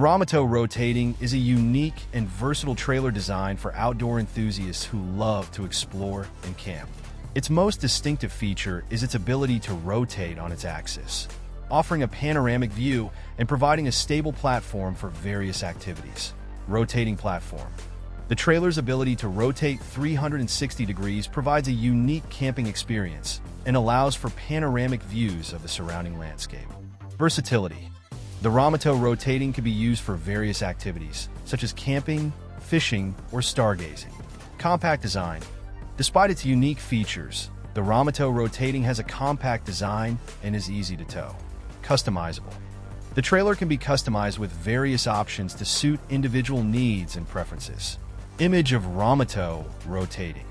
Romotow Rotating is a unique and versatile trailer designed for outdoor enthusiasts who love to explore and camp. Its most distinctive feature is its ability to rotate on its axis, offering a panoramic view and providing a stable platform for various activities. Rotating platform. The trailer's ability to rotate 360 degrees provides a unique camping experience and allows for panoramic views of the surrounding landscape. Versatility. The Romotow Rotating can be used for various activities, such as camping, fishing, or stargazing. Compact design. Despite its unique features, the Romotow Rotating has a compact design and is easy to tow. Customizable. The trailer can be customized with various options to suit individual needs and preferences. Image of Romotow Rotating.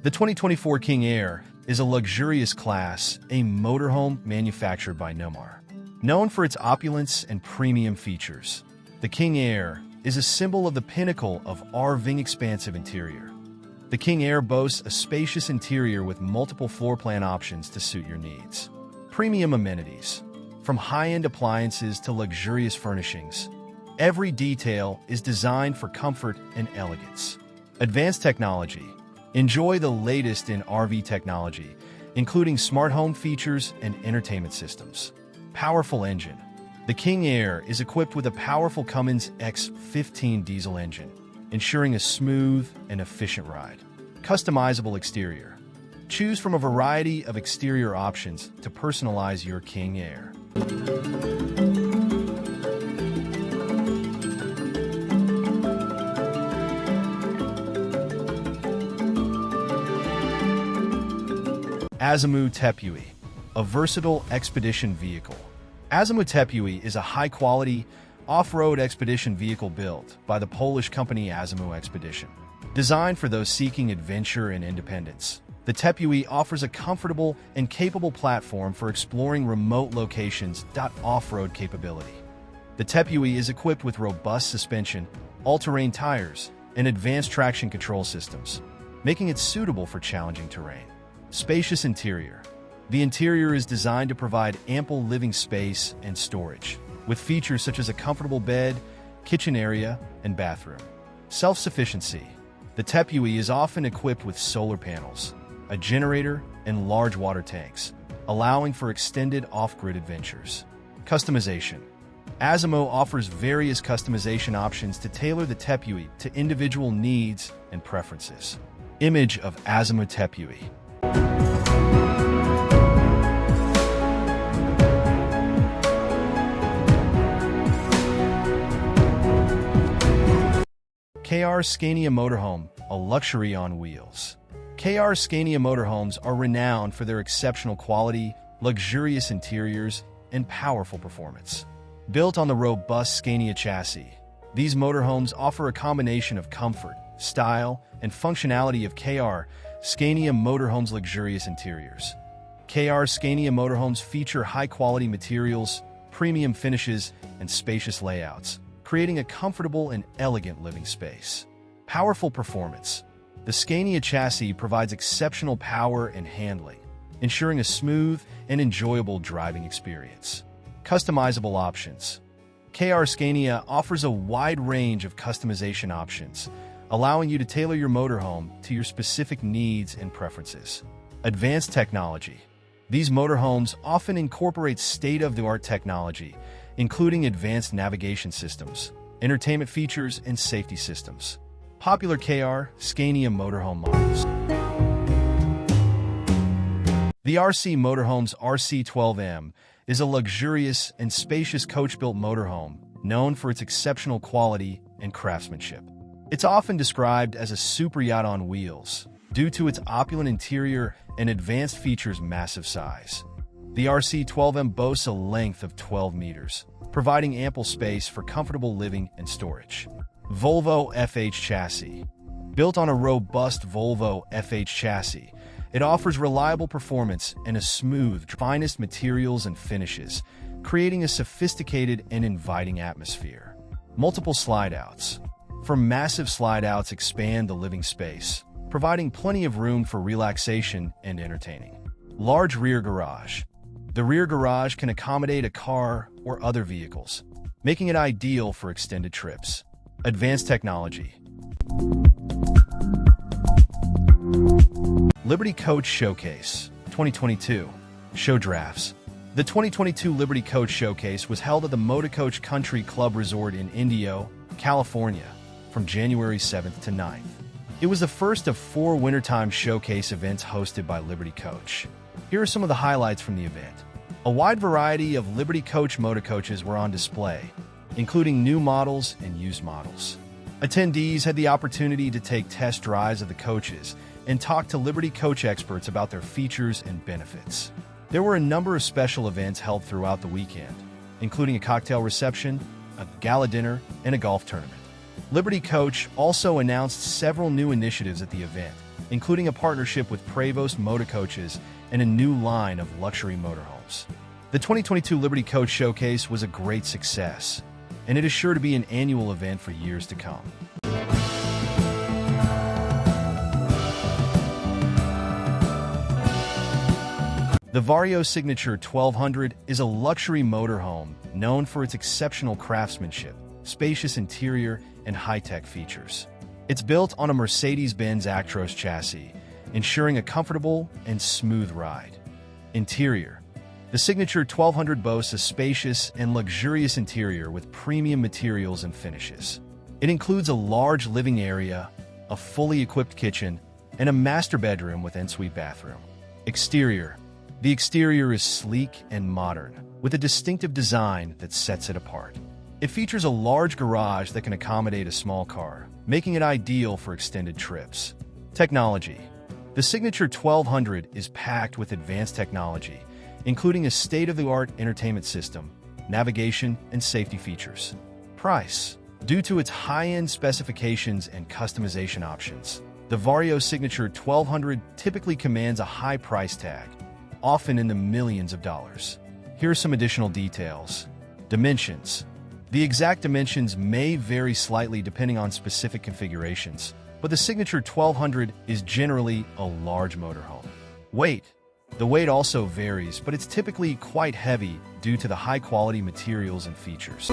The 2024 King Aire is a luxurious class, a motorhome manufactured by Nomar. Known for its opulence and premium features, the King Aire is a symbol of the pinnacle of RVing expansive interior. The King Aire boasts a spacious interior with multiple floor plan options to suit your needs. Premium amenities. From high-end appliances to luxurious furnishings, every detail is designed for comfort and elegance. Advanced technology. Enjoy the latest in RV technology, including smart home features and entertainment systems. Powerful engine. The King Aire is equipped with a powerful Cummins X15 diesel engine, ensuring a smooth and efficient ride. Customizable exterior. Choose from a variety of exterior options to personalize your King Aire. Azimoo Tepui, a versatile expedition vehicle. Azimoo Tepui is a high-quality, off-road expedition vehicle built by the Polish company Azimoo Expedition. Designed for those seeking adventure and independence, the Tepui offers a comfortable and capable platform for exploring remote locations. Off-road capability. The Tepui is equipped with robust suspension, all-terrain tires, and advanced traction control systems, making it suitable for challenging terrain. Spacious interior. The interior is designed to provide ample living space and storage, with features such as a comfortable bed, kitchen area, and bathroom. Self-sufficiency. The Tepui is often equipped with solar panels, a generator, and large water tanks, allowing for extended off-grid adventures. Customization. Azimoo offers various customization options to tailor the Tepui to individual needs and preferences. Image of Azimoo Tepui. Aire Scania Motorhome, a luxury on wheels. Aire Scania Motorhomes are renowned for their exceptional quality, luxurious interiors, and powerful performance. Built on the robust Scania chassis, these motorhomes offer a combination of comfort, style, and functionality of Aire Scania Motorhomes' luxurious interiors. Aire Scania Motorhomes feature high-quality materials, premium finishes, and spacious layouts, creating a comfortable and elegant living space. Powerful performance. The Scania chassis provides exceptional power and handling, ensuring a smooth and enjoyable driving experience. Customizable options. Aire Scania offers a wide range of customization options, allowing you to tailor your motorhome to your specific needs and preferences. Advanced technology. These motorhomes often incorporate state-of-the-art technology, including advanced navigation systems, entertainment features, and safety systems. Popular Aire Scania motorhome models. The RC Motorhomes RC12M is a luxurious and spacious coach-built motorhome known for its exceptional quality and craftsmanship. It's often described as a super yacht on wheels due to its opulent interior and advanced features' massive size. The RC12M boasts a length of 12 meters, providing ample space for comfortable living and storage. Volvo FH chassis. Built on a robust Volvo FH chassis, it offers reliable performance and a smooth, finest materials and finishes, creating a sophisticated and inviting atmosphere. Multiple slide-outs. For massive slide-outs expand the living space, providing plenty of room for relaxation and entertaining. Large rear garage. The rear garage can accommodate a car or other vehicles, making it ideal for extended trips. Advanced technology. Liberty Coach Showcase 2022 Show Drafts. The 2022 Liberty Coach Showcase was held at the Motorcoach Country Club Resort in Indio, California, from January 7th to 9th. It was the first of 4 wintertime showcase events hosted by Liberty Coach. Here are some of the highlights from the event. A wide variety of Liberty Coach motorcoaches were on display, including new models and used models. Attendees had the opportunity to take test drives of the coaches and talk to Liberty Coach experts about their features and benefits. There were a number of special events held throughout the weekend, including a cocktail reception, a gala dinner, and a golf tournament. Liberty Coach also announced several new initiatives at the event, including a partnership with Prevost Motorcoaches and a new line of luxury motorhomes. The 2022 Liberty Coach Showcase was a great success, and it is sure to be an annual event for years to come. The Vario Signature 1200 is a luxury motorhome known for its exceptional craftsmanship, spacious interior, and high-tech features. It's built on a Mercedes-Benz Actros chassis, ensuring a comfortable and smooth ride. Interior. The Signature 1200 boasts a spacious and luxurious interior with premium materials and finishes. It includes a large living area, a fully equipped kitchen, and a master bedroom with ensuite bathroom. Exterior. The exterior is sleek and modern, with a distinctive design that sets it apart. It features a large garage that can accommodate a small car, making it ideal for extended trips. Technology. The Signature 1200 is packed with advanced technology, including a state-of-the-art entertainment system, navigation, and safety features. Price. Due to its high-end specifications and customization options, the Vario Signature 1200 typically commands a high price tag, often in the millions of dollars. Here are some additional details. Dimensions. The exact dimensions may vary slightly depending on specific configurations, but the Signature 1200 is generally a large motorhome. Weight. The weight also varies, but it's typically quite heavy due to the high-quality materials and features.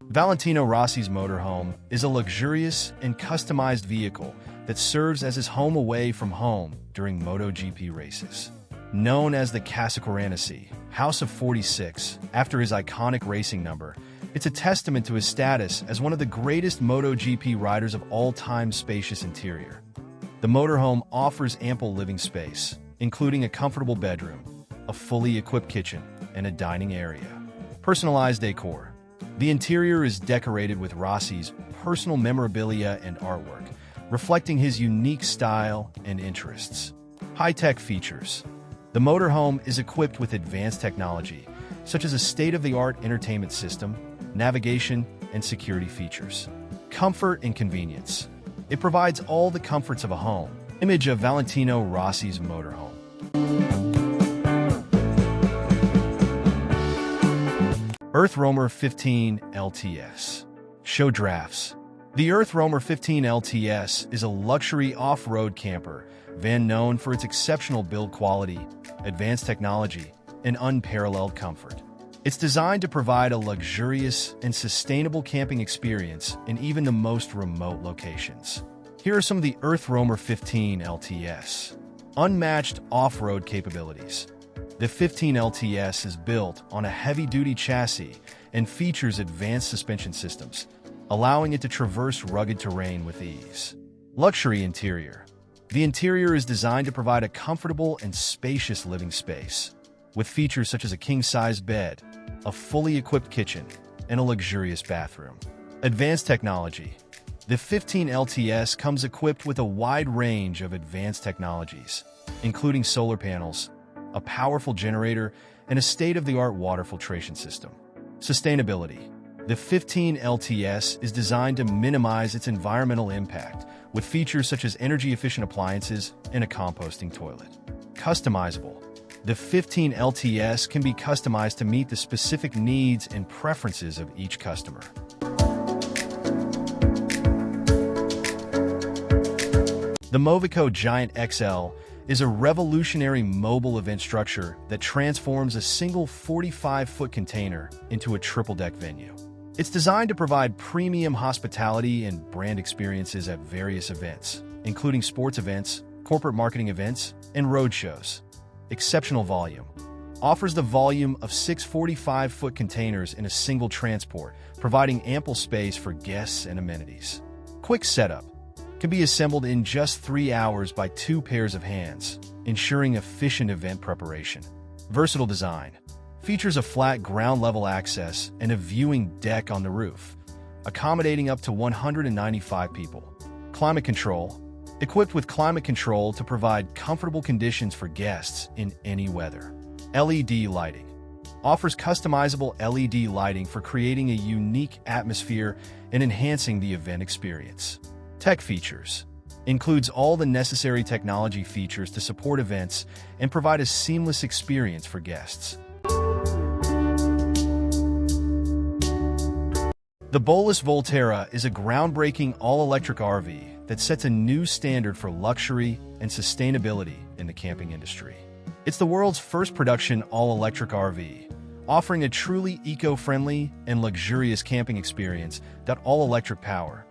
Valentino Rossi's motorhome is a luxurious and customized vehicle that serves as his home away from home during MotoGP races. Known as the Casacoranesi, House of 46, after his iconic racing number, it's a testament to his status as one of the greatest MotoGP riders of all time. Spacious interior. The motorhome offers ample living space, including a comfortable bedroom, a fully equipped kitchen, and a dining area. Personalized decor. The interior is decorated with Rossi's personal memorabilia and artwork, reflecting his unique style and interests. High-tech features. The motorhome is equipped with advanced technology, such as a state-of-the-art entertainment system, navigation, and security features. Comfort and convenience. It provides all the comforts of a home. Image of Valentino Rossi's motorhome. EarthRoamer 15 LTS. Show drafts. The EarthRoamer 15 LTS is a luxury off-road camper van known for its exceptional build quality, advanced technology, and unparalleled comfort. It's designed to provide a luxurious and sustainable camping experience in even the most remote locations. Here are some of the EarthRoamer 15 LTS. Unmatched off-road capabilities. The 15 LTS is built on a heavy-duty chassis and features advanced suspension systems, allowing it to traverse rugged terrain with ease. Luxury interior. The interior is designed to provide a comfortable and spacious living space, with features such as a king-size bed, a fully equipped kitchen, and a luxurious bathroom. Advanced technology. The 15 LTS comes equipped with a wide range of advanced technologies, including solar panels, a powerful generator, and a state-of-the-art water filtration system. Sustainability. The 15 LTS is designed to minimize its environmental impact with features such as energy-efficient appliances and a composting toilet. Customizable. The 15 LTS can be customized to meet the specific needs and preferences of each customer. The MOVICO Giant XL is a revolutionary mobile event structure that transforms a single 45-foot container into a triple-deck venue. It's designed to provide premium hospitality and brand experiences at various events, including sports events, corporate marketing events, and road shows. Exceptional volume. Offers the volume of 6 45-foot containers in a single transport, providing ample space for guests and amenities. Quick setup. Can be assembled in just 3 hours by 2 pairs of hands, ensuring efficient event preparation. Versatile design. Features a flat ground-level access and a viewing deck on the roof, accommodating up to 195 people. Climate control. Equipped with climate control to provide comfortable conditions for guests in any weather. LED lighting. Offers customizable LED lighting for creating a unique atmosphere and enhancing the event experience. Tech features. Includes all the necessary technology features to support events and provide a seamless experience for guests. The Bowlus Volterra is a groundbreaking all-electric RV that sets a new standard for luxury and sustainability in the camping industry. It's the world's first production all-electric RV, offering a truly eco-friendly and luxurious camping experience that all-electric power.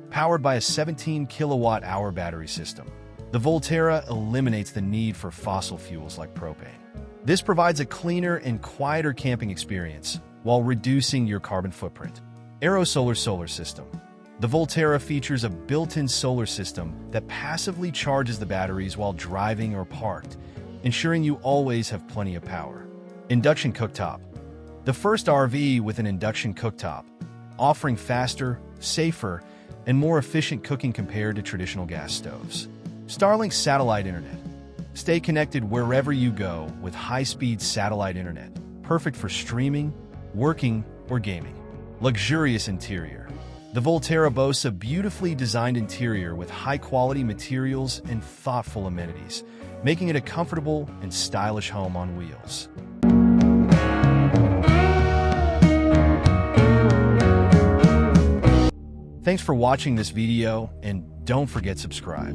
Powered by a 17 kilowatt-hour battery system, the Volterra eliminates the need for fossil fuels like propane. This provides a cleaner and quieter camping experience while reducing your carbon footprint. Aerosolar solar system. The Volterra features a built-in solar system that passively charges the batteries while driving or parked, ensuring you always have plenty of power. Induction cooktop. The first RV with an induction cooktop, offering faster, safer, and more efficient cooking compared to traditional gas stoves. Starlink satellite internet. Stay connected wherever you go with high-speed satellite internet, perfect for streaming, working, or gaming. Luxurious interior. The Volterra boasts a beautifully designed interior with high-quality materials and thoughtful amenities, making it a comfortable and stylish home on wheels. Thanks for watching this video, and don't forget to subscribe.